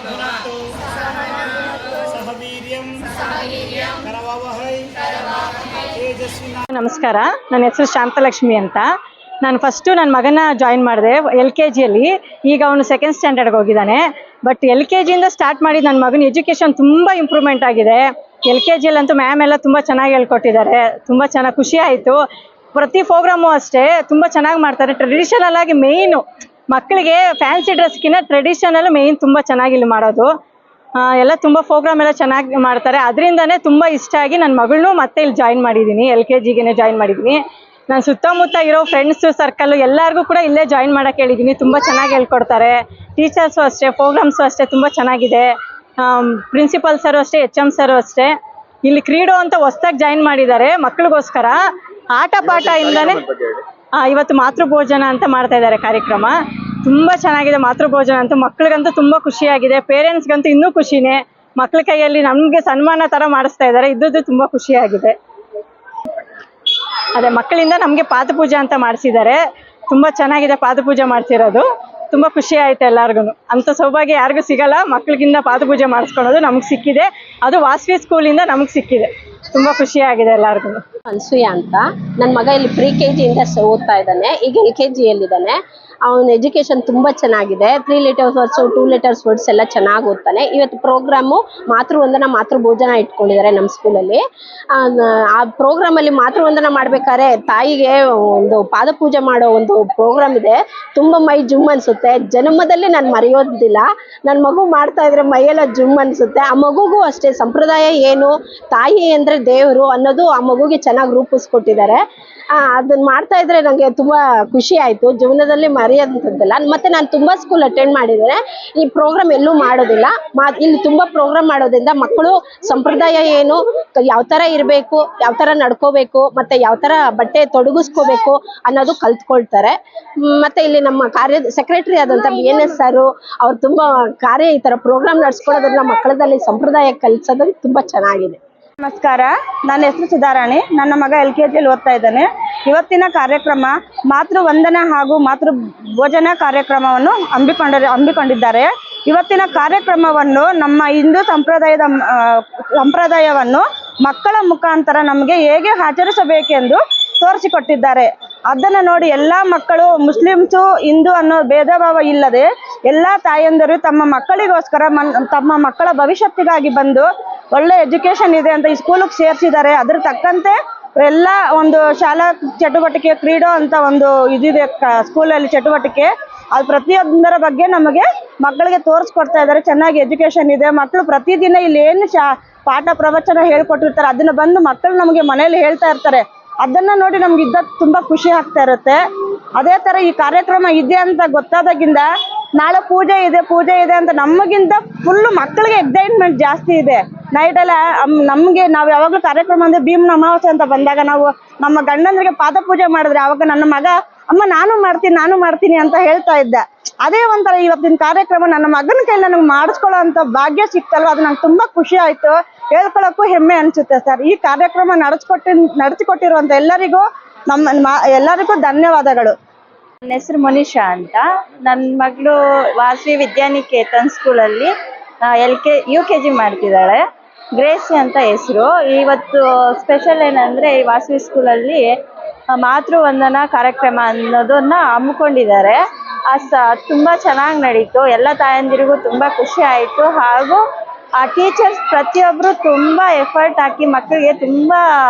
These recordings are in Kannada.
भुनक्तु सह वीर्यं करवावहै तेजस्विना। ನಮಸ್ಕಾರ, ನನ್ನ ಹೆಸರು ಶಾಂತಲಕ್ಷ್ಮಿ ಅಂತ. ನಾನು ಫಸ್ಟು ನನ್ನ ಮಗನ ಜಾಯಿನ್ ಮಾಡಿದೆ LKGಯಲ್ಲಿ. ಈಗ ಅವನು ಸೆಕೆಂಡ್ ಸ್ಟ್ಯಾಂಡರ್ಡ್ಗೆ ಹೋಗಿದ್ದಾನೆ. ಬಟ್ LKGಯಿಂದ ಸ್ಟಾರ್ಟ್ ಮಾಡಿ ನನ್ನ ಮಗನ ಎಜುಕೇಷನ್ ತುಂಬ ಇಂಪ್ರೂವ್ಮೆಂಟ್ ಆಗಿದೆ. LKGಯಲ್ಲಂತೂ ಮ್ಯಾಮ್ ಎಲ್ಲ ತುಂಬ ಚೆನ್ನಾಗಿ ಹೇಳ್ಕೊಟ್ಟಿದ್ದಾರೆ. ತುಂಬ ಚೆನ್ನಾಗಿ ಖುಷಿ ಆಯಿತು. ಪ್ರತಿ ಪ್ರೋಗ್ರಾಮು ಅಷ್ಟೇ ತುಂಬ ಚೆನ್ನಾಗಿ ಮಾಡ್ತಾರೆ. ಟ್ರೆಡಿಷನಲ್ ಆಗಿ ಮೇಯ್ನು ಮಕ್ಕಳಿಗೆ ಫ್ಯಾನ್ಸಿ ಡ್ರೆಸ್ಗಿನ್ನ ಟ್ರೆಡಿಷನಲ್ ಮೇಯ್ನ್ ತುಂಬ ಚೆನ್ನಾಗಿ ಇಲ್ಲಿ ಮಾಡೋದು. ಎಲ್ಲ ತುಂಬ ಪ್ರೋಗ್ರಾಮ್ ಎಲ್ಲ ಚೆನ್ನಾಗಿ ಮಾಡ್ತಾರೆ. ಅದರಿಂದನೇ ತುಂಬ ಇಷ್ಟ ಆಗಿ ನನ್ನ ಮಗಳನ್ನೂ ಮತ್ತೆ ಇಲ್ಲಿ ಜಾಯಿನ್ ಮಾಡಿದ್ದೀನಿ. LKGಗೆ ಜಾಯಿನ್ ಮಾಡಿದ್ದೀನಿ. ನಾನು ಸುತ್ತಮುತ್ತ ಇರೋ ಫ್ರೆಂಡ್ಸು ಸರ್ಕಲ್ಲು ಎಲ್ಲರಿಗೂ ಕೂಡ ಇಲ್ಲೇ ಜಾಯಿನ್ ಮಾಡೋಕ್ಕೆ ಹೇಳಿದ್ದೀನಿ. ತುಂಬ ಚೆನ್ನಾಗಿ ಹೇಳ್ಕೊಡ್ತಾರೆ. ಟೀಚರ್ಸು ಅಷ್ಟೇ, ಪ್ರೋಗ್ರಾಮ್ಸು ಅಷ್ಟೇ ತುಂಬ ಚೆನ್ನಾಗಿದೆ. ಪ್ರಿನ್ಸಿಪಲ್ ಸರು ಅಷ್ಟೇ, HM ಸರು ಅಷ್ಟೇ. ಇಲ್ಲಿ ಕ್ರೀಡೋ ಅಂತ ಹೊಸ್ದಾಗಿ ಜಾಯಿನ್ ಮಾಡಿದ್ದಾರೆ ಮಕ್ಕಳಿಗೋಸ್ಕರ. ಆಟ ಪಾಠ ಇಂದನೇ ಇವತ್ತು ಮಾತೃಭೋಜನ ಅಂತ ಮಾಡ್ತಾ ಇದ್ದಾರೆ ಕಾರ್ಯಕ್ರಮ. ತುಂಬ ಚೆನ್ನಾಗಿದೆ ಮಾತೃಭೋಜನ ಅಂತೂ. ಮಕ್ಳಿಗಂತೂ ತುಂಬ ಖುಷಿಯಾಗಿದೆ. ಪೇರೆಂಟ್ಸ್ಗಂತೂ ಇನ್ನೂ ಖುಷಿನೇ. ಮಕ್ಳ ಕೈಯಲ್ಲಿ ನಮಗೆ ಸನ್ಮಾನ ಥರ ಮಾಡಿಸ್ತಾ ಇದ್ದಾರೆ. ಇದ್ದದ್ದು ತುಂಬ ಖುಷಿಯಾಗಿದೆ. ಅದೇ ಮಕ್ಕಳಿಂದ ನಮಗೆ ಪಾದಪೂಜೆ ಅಂತ ಮಾಡಿಸಿದ್ದಾರೆ. ತುಂಬ ಚೆನ್ನಾಗಿದೆ ಪಾದಪೂಜೆ ಮಾಡಿಸಿರೋದು. ತುಂಬ ಖುಷಿ ಆಯ್ತು ಎಲ್ಲರಿಗೂ. ಅಂಥ ಸೌಭಾಗ್ಯ ಯಾರಿಗೂ ಸಿಗಲ್ಲ. ಮಕ್ಳಿಗಿಂದ ಪಾದಪೂಜೆ ಮಾಡಿಸ್ಕೊಳೋದು ನಮಗೆ ಸಿಕ್ಕಿದೆ. ಅದು ವಾಸವಿ ಸ್ಕೂಲಿಂದ ನಮಗೆ ಸಿಕ್ಕಿದೆ. ತುಂಬ ಖುಷಿಯಾಗಿದೆ ಎಲ್ಲರಿಗೂ. ಅನ್ಸೂಯ ಅಂತ ನನ್ನ ಮಗ ಇಲ್ಲಿ KGಯಿಂದ ಓದ್ತಾ ಇದ್ದಾನೆ. ಈಗ LKGಯಲ್ಲಿದ್ದಾನೆ. ಅವನ ಎಜುಕೇಶನ್ ತುಂಬ ಚೆನ್ನಾಗಿದೆ. 3 letters ವರ್ಡ್ಸ್ 2 letters ವರ್ಡ್ಸ್ ಎಲ್ಲ ಚೆನ್ನಾಗಿ ಓದ್ತಾನೆ. ಇವತ್ತು ಪ್ರೋಗ್ರಾಮು ಮಾತೃವಂದನ ಮಾತೃಭೋಜನ ಇಟ್ಕೊಂಡಿದ್ದಾರೆ ನಮ್ಮ ಸ್ಕೂಲಲ್ಲಿ. ಆ ಪ್ರೋಗ್ರಾಮಲ್ಲಿ ಮಾತೃವಂದನ ಮಾಡ್ಬೇಕಾದ್ರೆ ತಾಯಿಗೆ ಒಂದು ಪಾದಪೂಜೆ ಮಾಡೋ ಒಂದು ಪ್ರೋಗ್ರಾಮ್ ಇದೆ. ತುಂಬ ಮೈ ಜುಮ್ ಅನಿಸುತ್ತೆ. ಜನ್ಮದಲ್ಲಿ ನಾನು ಮರೆಯೋದಿಲ್ಲ. ನನ್ನ ಮಗು ಮಾಡ್ತಾ ಇದ್ರೆ ಮೈಯೆಲ್ಲ ಜುಮ್ ಅನಿಸುತ್ತೆ. ಆ ಮಗುಗೂ ಅಷ್ಟೇ ಸಂಪ್ರದಾಯ ಏನು, ತಾಯಿ ಅಂದರೆ ದೇವರು ಅನ್ನೋದು ಆ ಮಗುಗೆ ಚೆನ್ನಾಗಿ ರೂಪಿಸ್ಕೊಟ್ಟಿದ್ದಾರೆ. ಅದನ್ನ ಮಾಡ್ತಾ ಇದ್ರೆ ನನಗೆ ತುಂಬ ಖುಷಿ ಆಯಿತು. ಜೀವನದಲ್ಲಿ ಮರೆಯೋದಂಥದ್ದಲ್ಲ. ಮತ್ತು ನಾನು ತುಂಬ ಸ್ಕೂಲ್ ಅಟೆಂಡ್ ಮಾಡಿದ್ದೇನೆ. ಈ ಪ್ರೋಗ್ರಾಮ್ ಎಲ್ಲೂ ಮಾಡೋದಿಲ್ಲ. ಇಲ್ಲಿ ತುಂಬ ಪ್ರೋಗ್ರಾಮ್ ಮಾಡೋದ್ರಿಂದ ಮಕ್ಕಳು ಸಂಪ್ರದಾಯ ಏನು, ಯಾವ ಥರ ಇರಬೇಕು, ಯಾವ ಥರ ನಡ್ಕೋಬೇಕು, ಮತ್ತು ಯಾವ ಥರ ಬಟ್ಟೆ ತೊಡಗಿಸ್ಕೋಬೇಕು ಅನ್ನೋದು ಕಲ್ತ್ಕೊಳ್ತಾರೆ. ಮತ್ತು ಇಲ್ಲಿ ನಮ್ಮ ಸೆಕ್ರೆಟರಿ ಆದಂಥ BNS ಸರು ಅವ್ರು ತುಂಬ ಈ ಥರ ಪ್ರೋಗ್ರಾಮ್ ನಡೆಸ್ಕೊಡೋದ್ರಿಂದ ಮಕ್ಕಳದಲ್ಲಿ ಸಂಪ್ರದಾಯ ಕಲಿಸೋದು ತುಂಬ ಚೆನ್ನಾಗಿದೆ. ನಮಸ್ಕಾರ, ನನ್ನ ಹೆಸರು ಸುಧಾರಾಣಿ. ನನ್ನ ಮಗ LKGಯಲ್ಲಿ ಓದ್ತಾ ಇದ್ದಾನೆ. ಇವತ್ತಿನ ಕಾರ್ಯಕ್ರಮ ಮಾತೃವಂದನ ಹಾಗೂ ಮಾತೃಭೋಜನ ಕಾರ್ಯಕ್ರಮವನ್ನು ಹಮ್ಮಿಕೊಂಡಿದ್ದಾರೆ. ಇವತ್ತಿನ ಕಾರ್ಯಕ್ರಮವನ್ನು ನಮ್ಮ ಹಿಂದೂ ಸಂಪ್ರದಾಯವನ್ನು ಮಕ್ಕಳ ಮುಖಾಂತರ ನಮಗೆ ಹೇಗೆ ಆಚರಿಸಬೇಕೆಂದು ತೋರಿಸಿಕೊಟ್ಟಿದ್ದಾರೆ. ಅದನ್ನು ನೋಡಿ ಎಲ್ಲ ಮಕ್ಕಳು ಮುಸ್ಲಿಮ್ಸು ಹಿಂದೂ ಅನ್ನೋ ಭೇದ ಭಾವ ಇಲ್ಲದೆ ಎಲ್ಲ ತಾಯಂದಿರು ತಮ್ಮ ಮಕ್ಕಳಿಗೋಸ್ಕರ ತಮ್ಮ ಮಕ್ಕಳ ಭವಿಷ್ಯತ್ತಿಗಾಗಿ ಬಂದು ಒಳ್ಳೆ ಎಜುಕೇಷನ್ ಇದೆ ಅಂತ ಈ ಸ್ಕೂಲಿಗೆ ಸೇರಿಸಿದ್ದಾರೆ. ಅದ್ರ ತಕ್ಕಂತೆ ಎಲ್ಲ ಒಂದು ಶಾಲಾ ಚಟುವಟಿಕೆ ಕ್ರೀಡೋ ಅಂತ ಒಂದು ಇದಿದೆ ಸ್ಕೂಲಲ್ಲಿ ಚಟುವಟಿಕೆ. ಅದು ಪ್ರತಿಯೊಂದರ ಬಗ್ಗೆ ನಮಗೆ ಮಕ್ಕಳಿಗೆ ತೋರಿಸ್ಕೊಡ್ತಾ ಇದ್ದಾರೆ. ಚೆನ್ನಾಗಿ ಎಜುಕೇಷನ್ ಇದೆ. ಮಕ್ಕಳು ಪ್ರತಿದಿನ ಇಲ್ಲಿ ಏನು ಪಾಠ ಪ್ರವಚನ ಹೇಳ್ಕೊಟ್ಟಿರ್ತಾರೆ ಅದನ್ನು ಬಂದು ಮಕ್ಕಳು ನಮಗೆ ಮನೆಯಲ್ಲಿ ಹೇಳ್ತಾ ಇರ್ತಾರೆ. ಅದನ್ನು ನೋಡಿ ನಮ್ಗೆ ತುಂಬ ಖುಷಿ ಆಗ್ತಾ ಇರುತ್ತೆ. ಅದೇ ಥರ ಈ ಕಾರ್ಯಕ್ರಮ ಇದೆ ಅಂತ ಗೊತ್ತಾದಾಗಿಂದ ನಾಳೆ ಪೂಜೆ ಇದೆ ಅಂತ ನಮಗಿಂತ ಫುಲ್ಲು ಮಕ್ಕಳಿಗೆ ಎಕ್ಸೈಟ್ಮೆಂಟ್ ಜಾಸ್ತಿ ಇದೆ. ನೈಟೆಲ್ಲ ನಮಗೆ ನಾವು ಯಾವಾಗಲೂ ಕಾರ್ಯಕ್ರಮ ಅಂದರೆ ಭೀಮನ ಅಮಾವಾಸ್ಯೆ ಅಂತ ಬಂದಾಗ ನಾವು ನಮ್ಮ ಗಂಡಂದ್ರಿಗೆ ಪಾದಪೂಜೆ ಮಾಡಿದ್ರೆ ಆವಾಗ ನನ್ನ ಮಗ ಅಮ್ಮ ನಾನು ಮಾಡ್ತೀನಿ ಅಂತ ಹೇಳ್ತಾ ಇದ್ದ. ಅದೇ ಒಂಥರ ಇವತ್ತಿನ ಕಾರ್ಯಕ್ರಮ ನನ್ನ ಮಗನ ಕೈಲಿ ನನಗೆ ಮಾಡಿಸ್ಕೊಳ್ಳೋ ಅಂಥ ಭಾಗ್ಯ ಸಿಕ್ತಲ್ವ, ಅದು ನಂಗೆ ತುಂಬ ಖುಷಿ ಆಯಿತು. ಹೇಳ್ಕೊಳ್ಳೋಕ್ಕೂ ಹೆಮ್ಮೆ ಅನಿಸುತ್ತೆ ಸರ್. ಈ ಕಾರ್ಯಕ್ರಮ ನಡೆಸಿಕೊಟ್ಟಿರುವಂಥ ಎಲ್ಲರಿಗೂ ಧನ್ಯವಾದಗಳು. ನನ್ನ ಹೆಸರು ಮನೀಷಾ ಅಂತ. ನನ್ನ ಮಗಳು ವಾಸವಿ ವಿದ್ಯಾನಿಕೇತನ್ ಸ್ಕೂಲಲ್ಲಿ UKG ಮಾಡ್ತಿದ್ದಾಳೆ. ಗ್ರೇಸಿ ಅಂತ ಹೆಸರು. ಇವತ್ತು ಸ್ಪೆಷಲ್ ಏನಂದರೆ ಈ ವಾಸವಿ ಸ್ಕೂಲಲ್ಲಿ ಮಾತೃವಂದನಾ ಕಾರ್ಯಕ್ರಮ ಅನ್ನೋದನ್ನ ಹಮ್ಮಿಕೊಂಡಿದ್ದಾರೆ. ತುಂಬ ಚೆನ್ನಾಗಿ ನಡೀತು. ಎಲ್ಲ ತಾಯಂದಿರಿಗೂ ತುಂಬ ಖುಷಿ ಆಯಿತು. ಹಾಗೂ ಆ ಟೀಚರ್ಸ್ ಪ್ರತಿಯೊಬ್ಬರು ತುಂಬ ಎಫರ್ಟ್ ಹಾಕಿ ಮಕ್ಕಳಿಗೆ ತುಂಬ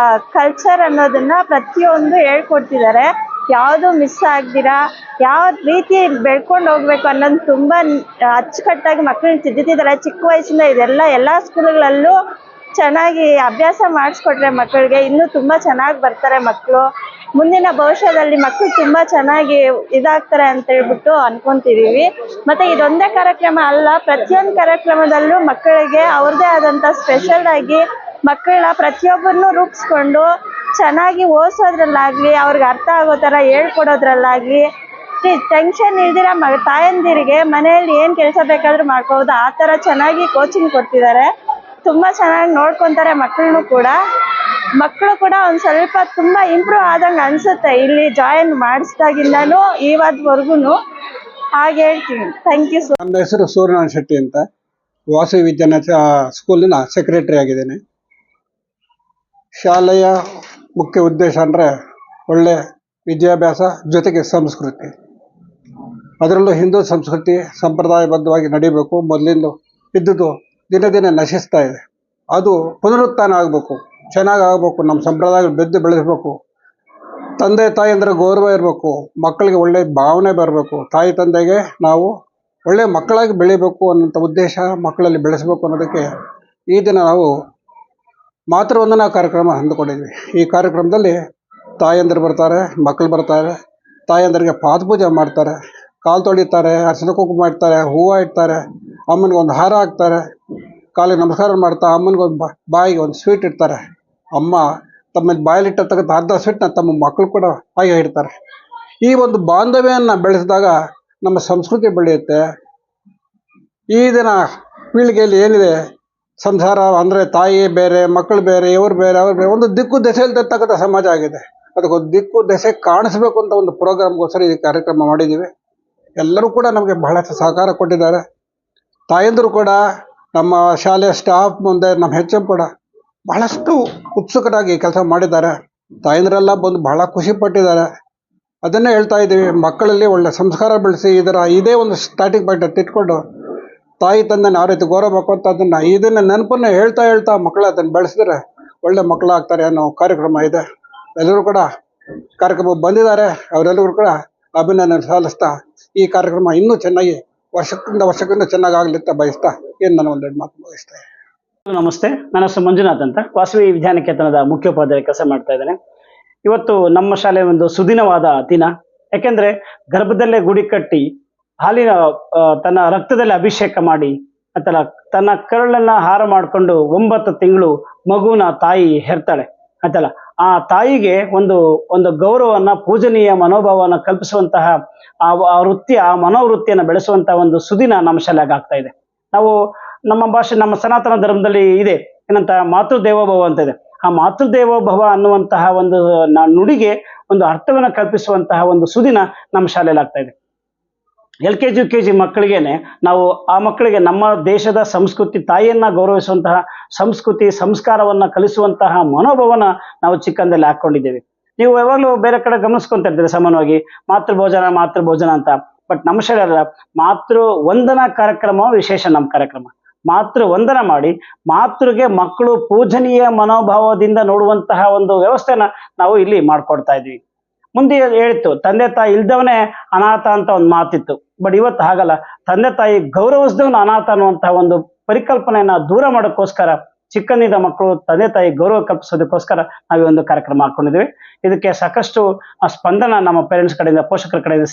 ಕಲ್ಚರ್ ಅನ್ನೋದನ್ನು ಪ್ರತಿಯೊಂದು ಹೇಳ್ಕೊಡ್ತಿದ್ದಾರೆ. ಯಾವುದು ಮಿಸ್ ಆಗ್ದಿರಾ ಯಾವ ರೀತಿ ಬೆಳ್ಕೊಂಡು ಹೋಗ್ಬೇಕು ಅನ್ನೋದು ತುಂಬ ಅಚ್ಚುಕಟ್ಟಾಗಿ ಮಕ್ಕಳನ್ನ ತಿದ್ದುತ್ತಿದ್ದಾರೆ. ಚಿಕ್ಕ ವಯಸ್ಸಿಂದ ಇದೆಲ್ಲ ಎಲ್ಲ ಸ್ಕೂಲ್ಗಳಲ್ಲೂ ಚೆನ್ನಾಗಿ ಅಭ್ಯಾಸ ಮಾಡಿಸ್ಕೊಟ್ರೆ ಮಕ್ಕಳಿಗೆ ಇನ್ನೂ ತುಂಬ ಚೆನ್ನಾಗಿ ಬರ್ತಾರೆ ಮಕ್ಕಳು. ಮುಂದಿನ ಭವಿಷ್ಯದಲ್ಲಿ ಮಕ್ಕಳು ತುಂಬ ಚೆನ್ನಾಗಿ ಇದಾಗ್ತಾರೆ ಅಂತ ಹೇಳ್ಬಿಟ್ಟು ಅನ್ಕೊಂತಿದೀವಿ. ಮತ್ತು ಇದೊಂದೇ ಕಾರ್ಯಕ್ರಮ ಅಲ್ಲ, ಪ್ರತಿಯೊಂದು ಕಾರ್ಯಕ್ರಮದಲ್ಲೂ ಮಕ್ಕಳಿಗೆ ಅವ್ರದ್ದೇ ಆದಂಥ ಸ್ಪೆಷಲ್ ಆಗಿ ಮಕ್ಕಳನ್ನ ಪ್ರತಿಯೊಬ್ಬರನ್ನು ರೂಪಿಸ್ಕೊಂಡು ಚೆನ್ನಾಗಿ ಓದಿಸೋದ್ರಲ್ಲಾಗಲಿ ಅವ್ರಿಗೆ ಅರ್ಥ ಆಗೋ ಥರ ಹೇಳ್ಕೊಡೋದ್ರಲ್ಲಾಗಲಿ ಟೆನ್ಷನ್ ಇಲ್ದಿರ ತಾಯಂದಿರಿಗೆ ಮನೆಯಲ್ಲಿ ಏನು ಕೆಲಸ ಬೇಕಾದರೂ ಮಾಡ್ಕೋಬೋದು. ಆ ಥರ ಚೆನ್ನಾಗಿ ಕೋಚಿಂಗ್ ಕೊಡ್ತಿದ್ದಾರೆ. ತುಂಬ ಚೆನ್ನಾಗಿ ನೋಡ್ಕೊತಾರೆ ಮಕ್ಕಳು ಕೂಡ ಒಂದು ಸ್ವಲ್ಪ ತುಂಬ ಇಂಪ್ರೂವ್ ಆದಂಗೆ ಅನಿಸುತ್ತೆ ಇಲ್ಲಿ ಜಾಯಿನ್ ಮಾಡಿಸಿದಾಗಿಂದನೂ ಇವತ್ತುವರೆಗೂ. ಹಾಗೆ ಹೇಳ್ತೀನಿ. Thank you. ನನ್ನ ಹೆಸರು ಸೂರ್ಯನಾರಾಯಣ ಶೆಟ್ಟಿ ಅಂತ. ವಾಸವಿ ವಿದ್ಯಾನಿಕೇತನ ಸ್ಕೂಲಿನ ಸೆಕ್ರೆಟರಿ ಆಗಿದ್ದೇನೆ. ಶಾಲೆಯ ಮುಖ್ಯ ಉದ್ದೇಶ ಅಂದರೆ ಒಳ್ಳೆ ವಿದ್ಯಾಭ್ಯಾಸ ಜೊತೆಗೆ ಸಂಸ್ಕೃತಿ, ಅದರಲ್ಲೂ ಹಿಂದೂ ಸಂಸ್ಕೃತಿ ಸಂಪ್ರದಾಯಬದ್ಧವಾಗಿ ನಡೀಬೇಕು. ಮೊದಲಿಂದ ಇದ್ದುದು ದಿನ ದಿನ ನಶಿಸ್ತಾ ಇದೆ, ಅದು ಪುನರುತ್ಥಾನ ಆಗಬೇಕು, ಚೆನ್ನಾಗಿ ಆಗಬೇಕು. ನಮ್ಮ ಸಂಪ್ರದಾಯಗಳು ಬೆಳೆಸಬೇಕು. ತಂದೆ ತಾಯಿಯಂದ್ರೆ ಗೌರವ ಇರಬೇಕು, ಮಕ್ಕಳಿಗೆ ಒಳ್ಳೆ ಭಾವನೆ ಬರಬೇಕು, ತಾಯಿ ತಂದೆಗೆ ನಾವು ಒಳ್ಳೆ ಮಕ್ಕಳಾಗಿ ಬೆಳಿಬೇಕು ಅನ್ನೋಂಥ ಉದ್ದೇಶ ಮಕ್ಕಳಲ್ಲಿ ಬೆಳೆಸಬೇಕು ಅನ್ನೋದಕ್ಕೆ ಈ ದಿನ ನಾವು ಮಾತೃವಂದನಾ ಕಾರ್ಯಕ್ರಮ ಹಮ್ಮಿಕೊಂಡಿದ್ವಿ. ಈ ಕಾರ್ಯಕ್ರಮದಲ್ಲಿ ತಾಯಂದಿರು ಬರ್ತಾರೆ, ಮಕ್ಕಳು ಬರ್ತಾರೆ. ತಾಯಂದಿರಿಗೆ ಪಾದಪೂಜೆ ಮಾಡ್ತಾರೆ, ಕಾಲು ತೊಳಿತಾರೆ, ಅರ್ಶಿನ ಕುಂಕುಮ ಇಡ್ತಾರೆ, ಹೂವು ಇಡ್ತಾರೆ, ಅಮ್ಮನಿಗೆ ಒಂದು ಹಾರ ಹಾಕ್ತಾರೆ, ಕಾಲಿಗೆ ನಮಸ್ಕಾರ ಮಾಡ್ತಾ ಅಮ್ಮನಿಗೆ ಒಂದು ಬಾಯಿಗೆ ಒಂದು ಸ್ವೀಟ್ ಇಡ್ತಾರೆ. ಅಮ್ಮ ತಮ್ಮ ಬಾಯಲ್ಲಿಟ್ಟತಕ್ಕಂಥ ಅರ್ಧ ಸ್ವೀಟ್ನ ತಮ್ಮ ಮಕ್ಕಳು ಕೂಡ ಹಾಗೆ ಇಡ್ತಾರೆ. ಈ ಒಂದು ಬಾಂಧವ್ಯವನ್ನು ಬೆಳೆಸಿದಾಗ ನಮ್ಮ ಸಂಸ್ಕೃತಿ ಬೆಳೆಯುತ್ತೆ. ಈ ದಿನ ಪೀಳಿಗೆಯಲ್ಲಿ ಏನಿದೆ, ಸಂಸಾರ ಅಂದರೆ ತಾಯಿ ಬೇರೆ, ಮಕ್ಕಳು ಬೇರೆ, ಇವರು ಬೇರೆ, ಅವ್ರು ಬೇರೆ, ಒಂದು ದಿಕ್ಕು ದೆಸೆ ಇಲ್ದಿರ್ತಕ್ಕಂಥ ಸಮಾಜ ಆಗಿದೆ. ಅದಕ್ಕೊಂದು ದಿಕ್ಕು ದೆಸೆ ಕಾಣಿಸ್ಬೇಕು ಅಂತ ಒಂದು ಪ್ರೋಗ್ರಾಮ್ಗೋಸ್ಕರ ಈ ಕಾರ್ಯಕ್ರಮ ಮಾಡಿದ್ದೀವಿ. ಎಲ್ಲರೂ ಕೂಡ ನಮಗೆ ಬಹಳಷ್ಟು ಸಹಕಾರ ಕೊಟ್ಟಿದ್ದಾರೆ. ತಾಯಂದಿರು ಕೂಡ, ನಮ್ಮ ಶಾಲೆಯ ಸ್ಟಾಫ್ ಮುಂದೆ ನಮ್ಮ HM ಕೂಡ ಬಹಳಷ್ಟು ಉತ್ಸುಕರಾಗಿ ಕೆಲಸ ಮಾಡಿದ್ದಾರೆ. ತಾಯಂದಿರೆಲ್ಲ ಬಂದು ಬಹಳ ಖುಷಿ ಪಟ್ಟಿದ್ದಾರೆ. ಅದನ್ನೇ ಹೇಳ್ತಾ ಇದ್ದೀವಿ, ಮಕ್ಕಳಲ್ಲಿ ಒಳ್ಳೆ ಸಂಸ್ಕಾರ ಬೆಳೆಸಿ ಇದೇ ಒಂದು ಸ್ಟಾರ್ಟಿಂಗ್ ಪಾಯಿಂಟ್ ಇಟ್ಕೊಂಡು ತಾಯಿ ತಂದೆನ ಯಾವ ರೀತಿ ಗೌರವಬೇಕು ಅಂತ ಇದನ್ನ ನೆನಪನ್ನು ಹೇಳ್ತಾ ಮಕ್ಕಳು ಅದನ್ನು ಬೆಳೆಸಿದ್ರೆ ಒಳ್ಳೆ ಮಕ್ಕಳಾಗ್ತಾರೆ ಅನ್ನೋ ಕಾರ್ಯಕ್ರಮ ಇದೆ. ಎಲ್ಲರೂ ಕೂಡ ಕಾರ್ಯಕ್ರಮ ಬಂದಿದ್ದಾರೆ, ಅವರೆಲ್ಲರೂ ಕೂಡ ಅಭಿನಂದನೆ ಸಲ್ಲಿಸ್ತಾ ಈ ಕಾರ್ಯಕ್ರಮ ಇನ್ನೂ ಚೆನ್ನಾಗಿ ವರ್ಷಕ್ಕಿಂತ ಚೆನ್ನಾಗಿ ಆಗಲಿ ಅಂತ ಬಯಸ್ತಾ ನಾನು ಒಂದೆರಡು ಮಾತು ಮುಗಿಸ್ತೇನೆ. ನಮಸ್ತೆ, ನನ್ನ ಹೆಸರು ಮಂಜುನಾಥ್ ಅಂತ, ವಾಸವಿ ವಿದ್ಯಾನಿಕೇತನದ ಮುಖ್ಯೋಪಾಧ್ಯಾಯ ಕೆಲಸ ಮಾಡ್ತಾ ಇದ್ದೇನೆ. ಇವತ್ತು ನಮ್ಮ ಶಾಲೆ ಒಂದು ಸುದಿನವಾದ ದಿನ. ಯಾಕೆಂದ್ರೆ ಗರ್ಭದಲ್ಲೇ ಗುಡಿ ಕಟ್ಟಿ ಹಾಲಿನ ತನ್ನ ರಕ್ತದಲ್ಲಿ ಅಭಿಷೇಕ ಮಾಡಿ ಅಥವಾ ತನ್ನ ಕರುಳನ್ನ ಹಾರ ಮಾಡಿಕೊಂಡು 9 ತಿಂಗಳು ಮಗುವಿನ ತಾಯಿ ಹೆರ್ತಾಳೆ ಅಂತಲ್ಲ. ಆ ತಾಯಿಗೆ ಒಂದು ಗೌರವವನ್ನ, ಪೂಜನೀಯ ಮನೋಭಾವವನ್ನು ಕಲ್ಪಿಸುವಂತಹ ಆ ವೃತ್ತಿ, ಆ ಮನೋವೃತ್ತಿಯನ್ನು ಬೆಳೆಸುವಂತಹ ಒಂದು ಸುದಿನ ನಮ್ಮ ಶಾಲೆಗೆ ಆಗ್ತಾ ಇದೆ. ನಾವು ನಮ್ಮ ಭಾಷೆ, ನಮ್ಮ ಸನಾತನ ಧರ್ಮದಲ್ಲಿ ಇದೆ ಏನಂತ, ಮಾತೃದೇವೋಭವ ಅಂತ ಇದೆ. ಆ ಮಾತೃದೇವೋಭವ ಅನ್ನುವಂತಹ ಒಂದು ನುಡಿಗೆ ಒಂದು ಅರ್ಥವನ್ನು ಕಲ್ಪಿಸುವಂತಹ ಒಂದು ಸುದಿನ ನಮ್ಮ ಶಾಲೆಯಲ್ಲಿ ಆಗ್ತಾ ಇದೆ. LKG UKG ಮಕ್ಕಳಿಗೇನೆ ನಾವು ಆ ಮಕ್ಕಳಿಗೆ ನಮ್ಮ ದೇಶದ ಸಂಸ್ಕೃತಿ, ತಾಯಿಯನ್ನ ಗೌರವಿಸುವಂತಹ ಸಂಸ್ಕೃತಿ ಸಂಸ್ಕಾರವನ್ನ ಕಲಿಸುವಂತಹ ಮನೋಭಾವನ ನಾವು ಚಿಕ್ಕಂದಲ್ಲಿ ಹಾಕೊಂಡಿದ್ದೇವೆ. ನೀವು ಯಾವಾಗಲೂ ಬೇರೆ ಕಡೆ ಗಮನಿಸ್ಕೊಂತ ಇರ್ತೀರಿ ಸಾಮಾನ್ಯವಾಗಿ ಮಾತೃಭೋಜನ ಅಂತ. ಬಟ್ ನಮ್ಮ ಶಾಲೆಯಲ್ಲ, ಮಾತೃ ವಂದನಾ ಕಾರ್ಯಕ್ರಮ ವಿಶೇಷ. ನಮ್ಮ ಕಾರ್ಯಕ್ರಮ ಮಾತೃ ವಂದನ ಮಾಡಿ ಮಾತೃಗೆ ಮಕ್ಕಳು ಪೂಜನೀಯ ಮನೋಭಾವದಿಂದ ನೋಡುವಂತಹ ಒಂದು ವ್ಯವಸ್ಥೆನ ನಾವು ಇಲ್ಲಿ ಮಾಡ್ಕೊಡ್ತಾ ಇದ್ವಿ. ಮುಂದೆ ಹೇಳಿತ್ತು, ತಂದೆ ತಾಯಿ ಇಲ್ದವನೇ ಅನಾಥ ಅಂತ ಒಂದು ಮಾತಿತ್ತು. ಬಟ್ ಇವತ್ತು ಹಾಗಲ್ಲ, ತಂದೆ ತಾಯಿ ಗೌರವಿಸಿದವನು ಅನಾಥ ಅನ್ನುವಂತಹ ಒಂದು ಪರಿಕಲ್ಪನೆಯನ್ನ ದೂರ ಮಾಡೋಕ್ಕೋಸ್ಕರ ಚಿಕ್ಕಂದಿನ ಮಕ್ಕಳು ತಂದೆ ತಾಯಿ ಗೌರವ ಕಲ್ಪಿಸೋದಕ್ಕೋಸ್ಕರ ನಾವು ಈ ಒಂದು ಕಾರ್ಯಕ್ರಮ ಹಾಕೊಂಡಿದ್ದೀವಿ. ಇದಕ್ಕೆ ಸಾಕಷ್ಟು ಸ್ಪಂದನ ನಮ್ಮ ಪೇರೆಂಟ್ಸ್ ಕಡೆಯಿಂದ, ಪೋಷಕರ ಕಡೆಯಿಂದ